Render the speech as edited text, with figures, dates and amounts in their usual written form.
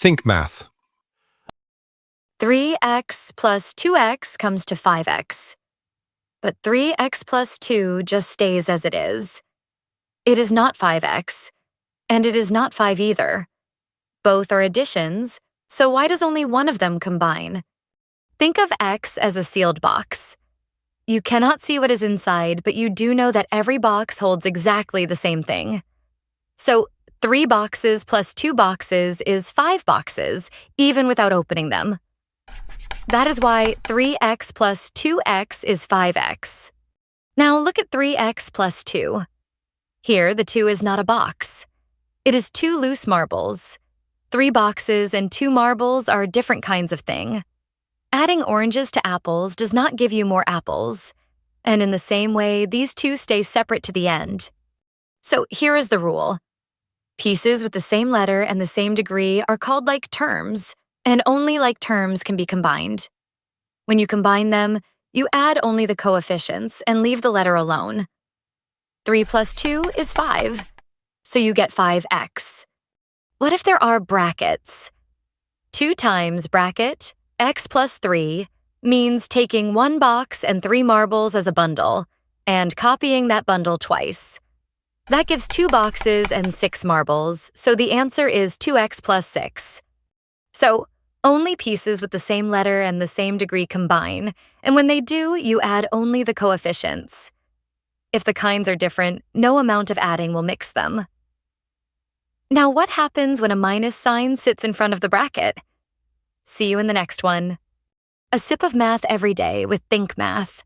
Think math. 3x plus 2x comes to 5x. But 3x plus 2 just stays as it is. It is not 5x, and it is not 5 either. Both are additions, so why does only one of them combine? Think of x as a sealed box. You cannot see what is inside, but you do know that every box holds exactly the same thing. So 3 boxes plus 2 boxes is 5 boxes, even without opening them. That is why 3x plus 2x is 5x. Now look at 3x plus 2. Here, the 2 is not a box. It is 2 loose marbles. 3 boxes and 2 marbles are different kinds of thing. Adding oranges to apples does not give you more apples. And in the same way, these two stay separate to the end. So here is the rule. Pieces with the same letter and the same degree are called like terms, and only like terms can be combined. When you combine them, you add only the coefficients and leave the letter alone. 3 plus 2 is 5, so you get 5x. What if there are brackets? 2 times bracket x plus 3 means taking 1 box and 3 marbles as a bundle and copying that bundle twice. That gives 2 boxes and 6 marbles, so the answer is 2x plus 6. So, only pieces with the same letter and the same degree combine, and when they do, you add only the coefficients. If the kinds are different, no amount of adding will mix them. Now, what happens when a minus sign sits in front of the bracket? See you in the next one. A sip of math every day with Think Math.